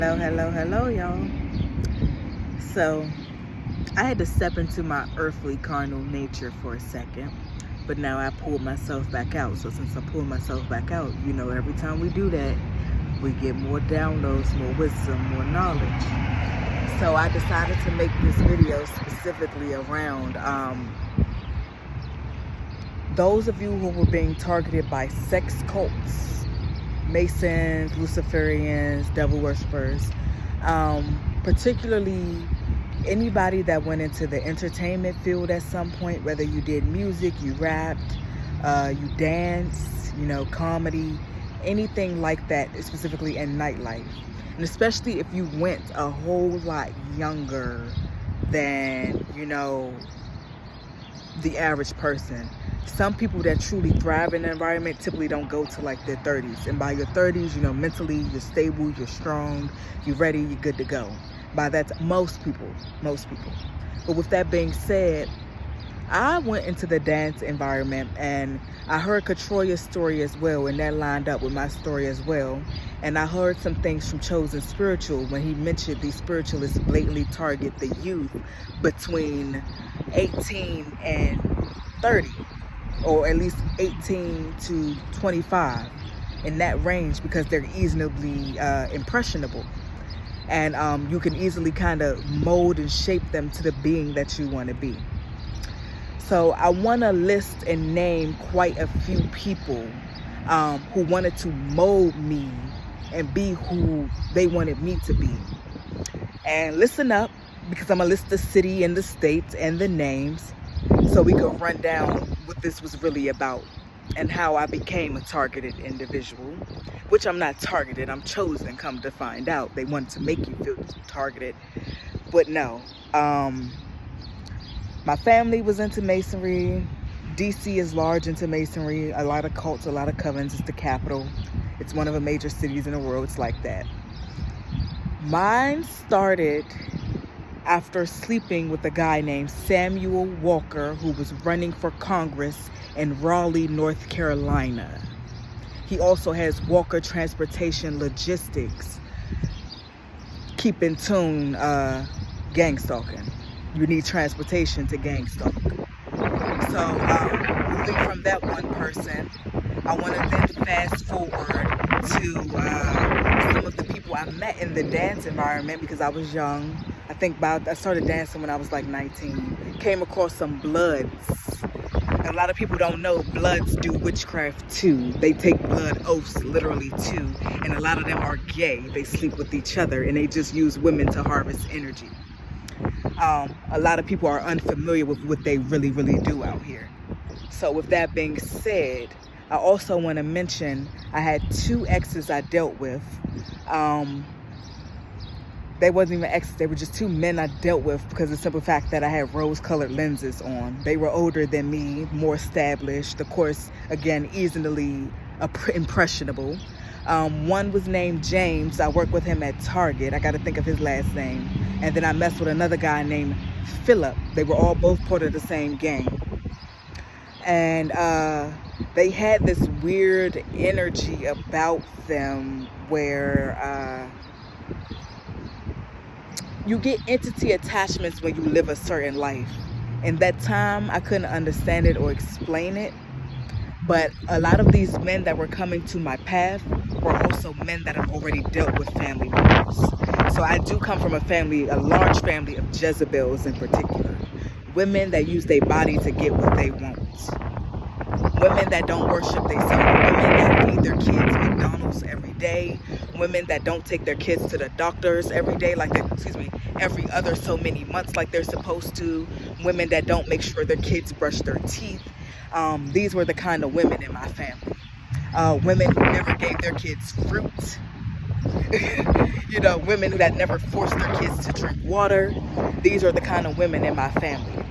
Hello, y'all. So, I had to step into my earthly carnal nature for a second, but now I pulled myself back out. So, since I pulled myself back out, every time we do that, we get more downloads, more wisdom, more knowledge. So, I decided to make this video specifically around those of you who were being targeted by sex cults, Masons, Luciferians, devil worshippers, particularly anybody that went into the entertainment field at some point, whether you did music, you rapped, you danced, comedy, anything like that, specifically in nightlife. And especially if you went a whole lot younger than, the average person. Some people that truly thrive in the environment typically don't go to like their 30s. And by your 30s, mentally you're stable, you're strong, you're ready, you're good to go. By that, most people. But with that being said, I went into the dance environment and I heard Katroya's story as well, and that lined up with my story as well. And I heard some things from Chosen Spiritual when he mentioned these spiritualists blatantly target the youth between 18 and 30, or at least 18 to 25, in that range, because they're easily impressionable. And you can easily kind of mold and shape them to the being that you want to be. So I want to list and name quite a few people who wanted to mold me and be who they wanted me to be. And listen up, because I'm going to list the city and the states and the names so we can run down what this was really about and how I became a targeted individual, which I'm not targeted, I'm chosen, come to find out. They wanted to make you feel targeted, but no. My family was into Masonry. DC is large into Masonry. A lot of cults, a lot of covens. It's the capital. It's one of the major cities in the world. It's like that. Mine started after sleeping with a guy named Samuel Walker, who was running for Congress in Raleigh, North Carolina. He also has Walker Transportation Logistics. Keep in tune, gang stalking. You need transportation to gang stalk. So, moving from that one person, I want to then fast forward to some of the people I met in the dance environment, because I was young. I started dancing when I was like 19. Came across some Bloods. A lot of people don't know Bloods do witchcraft too. They take blood oaths literally too. And a lot of them are gay. They sleep with each other and they just use women to harvest energy. A lot of people are unfamiliar with what they really do out here. So with that being said, I also want to mention I had 2 exes I dealt with. They wasn't even exes, they were just 2 men I dealt with because of the simple fact that I had rose-colored lenses on. They were older than me, more established, of course, again, easily impressionable. One was named James. I worked with him at Target. I got to think of his last name. And then I messed with another guy named Philip. They were all both part of the same gang. And they had this weird energy about them where you get entity attachments when you live a certain life. In that time, I couldn't understand it or explain it. But a lot of these men that were coming to my path were also men that have already dealt with family members. So I do come from a large family of Jezebels in particular. Women that use their body to get what they want. Women that don't worship themselves. Women that feed their kids McDonald's every day. Women that don't take their kids to the doctors every day, every other so many months like they're supposed to. Women that don't make sure their kids brush their teeth. These were the kind of women in my family. Women who never gave their kids fruit. Women that never forced their kids to drink water. These are the kind of women in my family.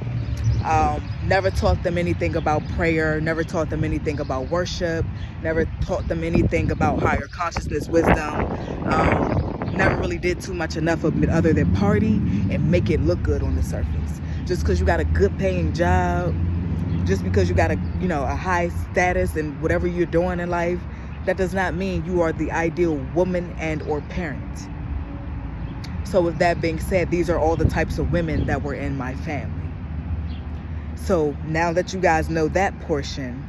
Never taught them anything about prayer, never taught them anything about worship, never taught them anything about higher consciousness, wisdom. Never really did too much enough of it other than party and make it look good on the surface. Just because you got a good paying job, just because you got a high status in whatever you're doing in life, that does not mean you are the ideal woman and or parent. So with that being said, these are all the types of women that were in my family. So now that you guys know that portion,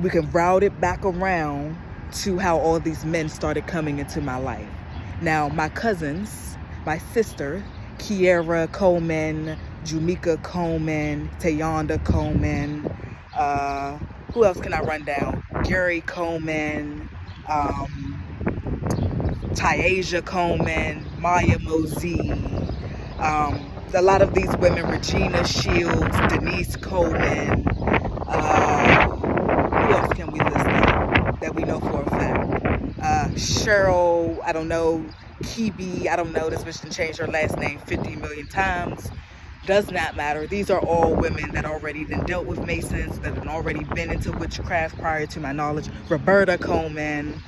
we can route it back around to how all these men started coming into my life. Now, my cousins, my sister, Kiera Coleman, Jumika Coleman, Tayonda Coleman, who else can I run down? Gary Coleman, Tyasia Coleman, Maya Mosey, a lot of these women, Regina Shields, Denise Coleman, who else can we list out that we know for a fact? Cheryl, I don't know, Kibi, I don't know, this bitch done changed her last name 50 million times. Does not matter. These are all women that already done dealt with Masons, that had already been into witchcraft prior to my knowledge. Roberta Coleman,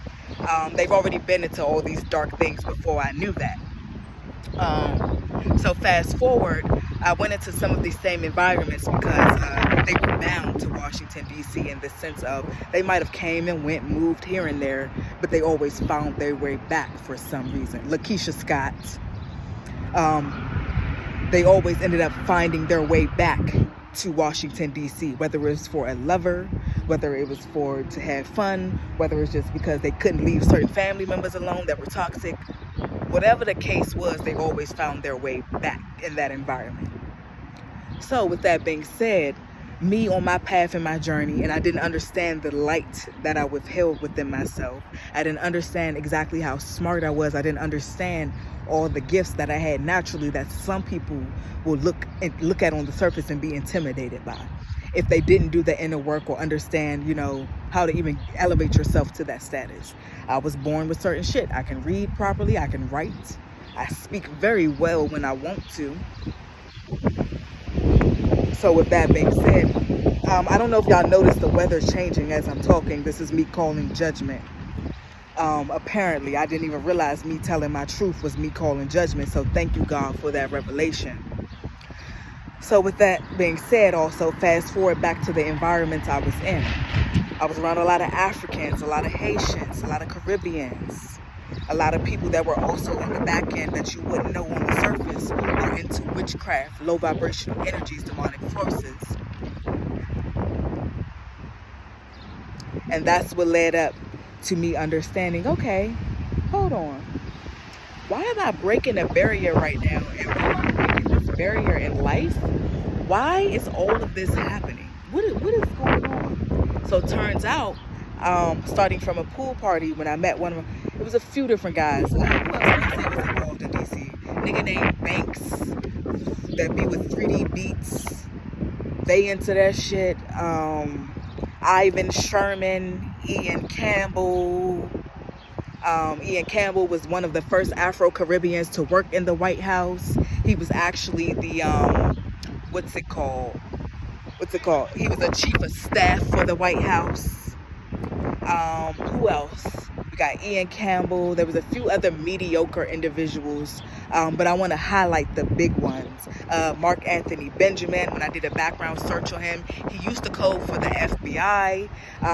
they've already been into all these dark things before I knew that. So fast forward, I went into some of these same environments because they were bound to Washington, D.C. in the sense of they might have came and went, moved here and there, but they always found their way back for some reason. Lakeisha Scott, they always ended up finding their way back to Washington, D.C., whether it was for a lover, whether it was to have fun, whether it was just because they couldn't leave certain family members alone that were toxic. Whatever the case was, they always found their way back in that environment. So with that being said, me on my path and my journey, and I didn't understand the light that I withheld within myself. I didn't understand exactly how smart I was. I didn't understand all the gifts that I had naturally that some people will look at on the surface and be intimidated by if they didn't do the inner work or understand, how to even elevate yourself to that status. I was born with certain shit. I can read properly. I can write. I speak very well when I want to. So with that being said, I don't know if y'all noticed the weather's changing as I'm talking. This is me calling judgment. Apparently, I didn't even realize me telling my truth was me calling judgment. So thank you, God, for that revelation. So with that being said, also fast forward back to the environments I was in. I was around a lot of Africans, a lot of Haitians, a lot of Caribbeans, a lot of people that were also in the back end that you wouldn't know on the surface are into witchcraft, low vibrational energies, demonic forces. And that's what led up to me understanding, okay, hold on. Why am I breaking a barrier right now? And why am I breaking this barrier in life? Why is all of this happening? What is going on? So it turns out, starting from a pool party when I met one of them, it was a few different guys. Who else can I say was involved in DC? Nigga named Banks that be with 3D Beats. They into that shit. Ivan Sherman, Ian Campbell. Ian Campbell was one of the first Afro-Caribbeans to work in the White House. He was actually the, what's it called? He was a chief of staff for the White House. Who else? We got Ian Campbell. There was a few other mediocre individuals, but I want to highlight the big ones. Mark Anthony Benjamin, when I did a background search on him, he used to code for the FBI.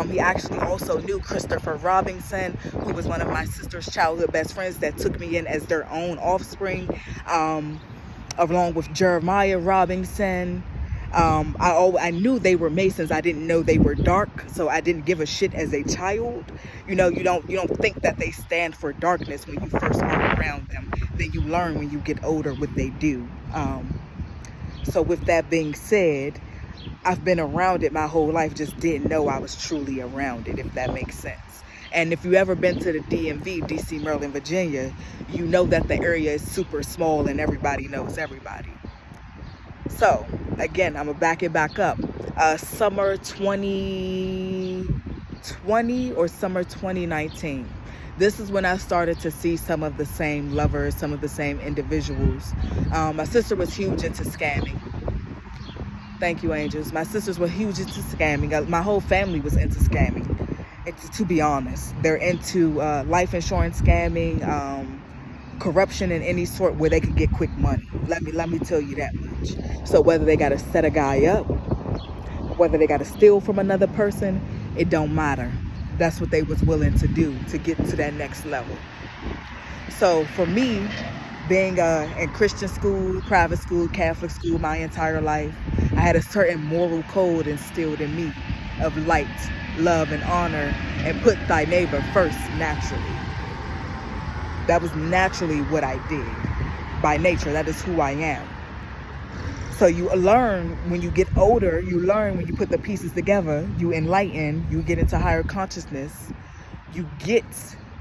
He actually also knew Christopher Robinson, who was one of my sister's childhood best friends that took me in as their own offspring, along with Jeremiah Robinson. I knew they were Masons. I didn't know they were dark, so I didn't give a shit as a child. You don't think that they stand for darkness when you first are around them. Then you learn when you get older what they do. So with that being said, I've been around it my whole life, just didn't know I was truly around it, if that makes sense. And if you ever been to the DMV, DC, Maryland, Virginia, you know that the area is super small and everybody knows everybody. So, again, I'm going to back it back up. Summer 2020 or summer 2019. This is when I started to see some of the same lovers, some of the same individuals. My sister was huge into scamming. Thank you, angels. My sisters were huge into scamming. My whole family was into scamming. To be honest, they're into life insurance scamming, corruption in any sort where they could get quick money. Let me tell you that much. So whether they got to set a guy up, whether they got to steal from another person, it don't matter. That's what they was willing to do to get to that next level. So for me, Being in Christian school, private school, Catholic school my entire life, I had a certain moral code instilled in me of light, love, and honor, and put thy neighbor first naturally. That was naturally what I did. By nature, that is who I am. So you learn when you get older, you learn when you put the pieces together, you enlighten, you get into higher consciousness, you get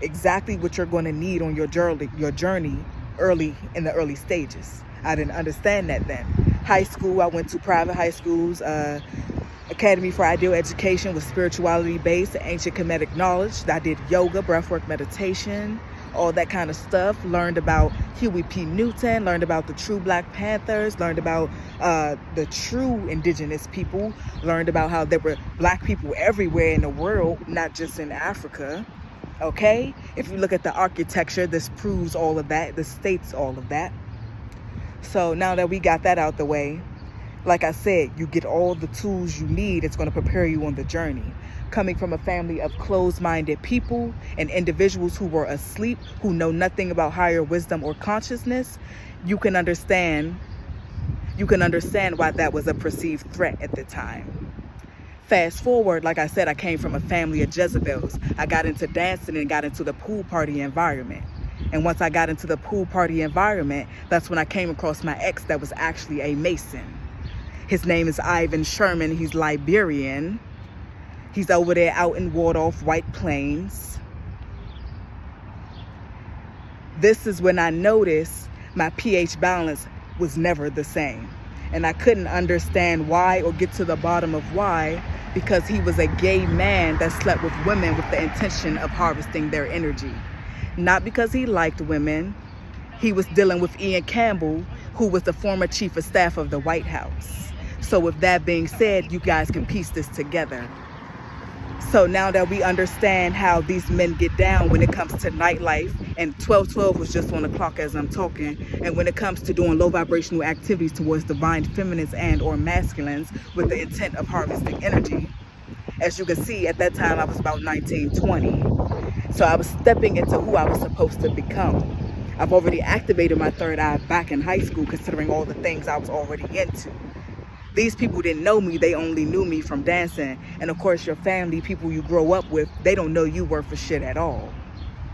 exactly what you're going to need on your journey early in the early stages. I didn't understand that then. High school, I went to private high schools, Academy for Ideal Education with spirituality based, ancient Kemetic knowledge. I did yoga, breathwork, meditation, all that kind of stuff. Learned about Huey P. Newton, learned about the true Black Panthers, learned about the true indigenous people, learned about how there were Black people everywhere in the world, not just in Africa. Okay? If you look at the architecture, this proves all of that. This states all of that. So now that we got that out the way, like I said, you get all the tools you need. It's going to prepare you on the journey. Coming from a family of closed-minded people and individuals who were asleep, who know nothing about higher wisdom or consciousness, you can understand why that was a perceived threat at the time. Fast forward, like I said, I came from a family of Jezebels. I got into dancing and got into the pool party environment. And once I got into the pool party environment, that's when I came across my ex that was actually a Mason. His name is Ivan Sherman. He's Liberian. He's over there out in Waldorf, White Plains. This is when I noticed my pH balance was never the same. And I couldn't understand why or get to the bottom of why, because he was a gay man that slept with women with the intention of harvesting their energy. Not because he liked women. He was dealing with Ian Campbell, who was the former chief of staff of the White House. So with that being said, you guys can piece this together. So now that we understand how these men get down when it comes to nightlife, and 1212 was just on the clock as I'm talking, and when it comes to doing low vibrational activities towards divine feminines and or masculines with the intent of harvesting energy. As you can see, at that time I was about 19, 20. So I was stepping into who I was supposed to become. I've already activated my third eye back in high school, considering all the things I was already into. These people didn't know me, they only knew me from dancing. And of course your family, people you grow up with, they don't know you worth a shit at all.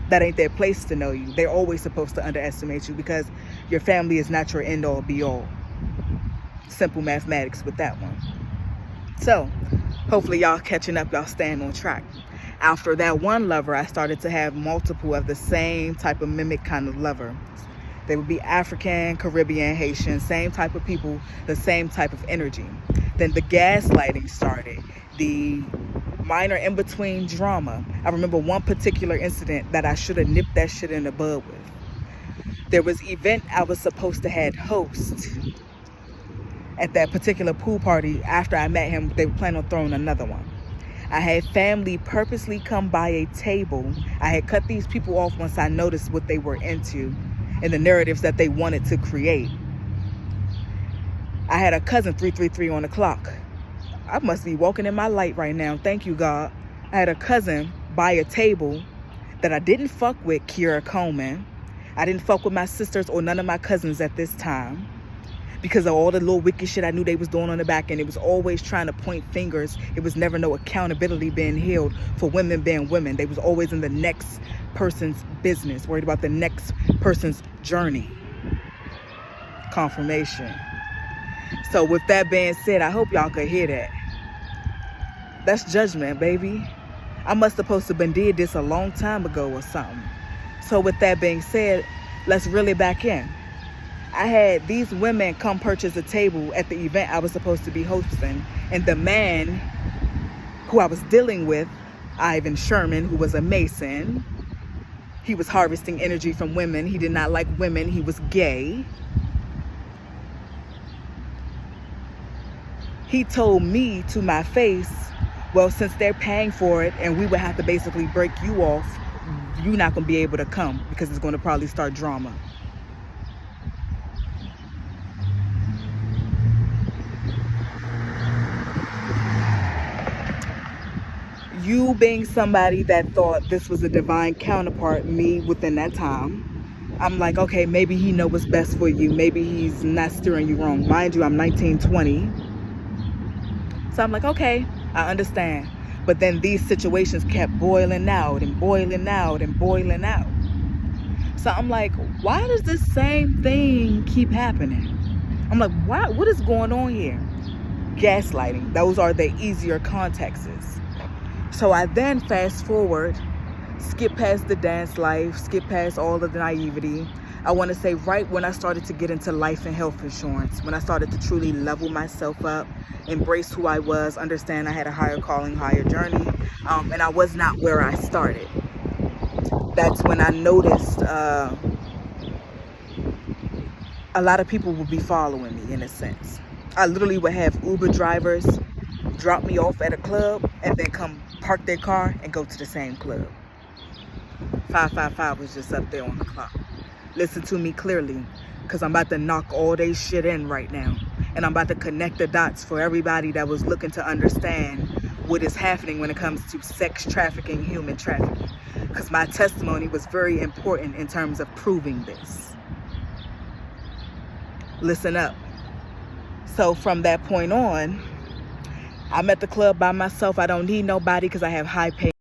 That ain't their place to know you. They're always supposed to underestimate you because your family is not your end all be all. Simple mathematics with that one. So hopefully y'all catching up, y'all staying on track. After that one lover, I started to have multiple of the same type of mimic kind of lover. They would be African, Caribbean, Haitian, same type of people, the same type of energy. Then the gaslighting started, the minor in-between drama. I remember one particular incident that I should have nipped that shit in the bud with. There was an event I was supposed to have host at that particular pool party. After I met him, they were planning on throwing another one. I had family purposely come by a table. I had cut these people off once I noticed what they were into and the narratives that they wanted to create. I had a cousin 333 on the clock. I must be walking in my light right now. Thank you, God. I had a cousin by a table that I didn't fuck with, Kira Coleman. I didn't fuck with my sisters or none of my cousins at this time because of all the little wicked shit I knew they was doing on the back end. It was always trying to point fingers. It was never no accountability being held for women being women. They was always in the next person's business, worried about the next person's journey. Confirmation. So with that being said, I hope y'all could hear that. That's judgment, baby. I must have supposed to been did this a long time ago or something. So with that being said, let's reel it back in. I had these women come purchase a table at the event I was supposed to be hosting, and the man who I was dealing with, Ivan Sherman, who was a Mason, he was harvesting energy from women. He did not like women. He was gay. He told me to my face, well, since they're paying for it and we would have to basically break you off, you're not going to be able to come because it's going to probably start drama. You being somebody that thought this was a divine counterpart, me within that time, I'm like, okay, maybe he know what's best for you. Maybe he's not steering you wrong. Mind you, I'm 19, 20. So I'm like, okay, I understand. But then these situations kept boiling out and boiling out and boiling out. So I'm like, why does this same thing keep happening? I'm like, what is going on here? Gaslighting. Those are the easier contexts. So I then fast forward, skip past the dance life, skip past all of the naivety. I want to say right when I started to get into life and health insurance, when I started to truly level myself up, embrace who I was, understand I had a higher calling, higher journey, and I was not where I started. That's when I noticed a lot of people would be following me in a sense. I literally would have Uber drivers drop me off at a club and then come park their car and go to the same club. 555 was just up there on the clock. Listen to me clearly, because I'm about to knock all they shit in right now. And I'm about to connect the dots for everybody that was looking to understand what is happening when it comes to sex trafficking, human trafficking. Because my testimony was very important in terms of proving this. Listen up. So from that point on, I'm at the club by myself. I don't need nobody because I have high pay.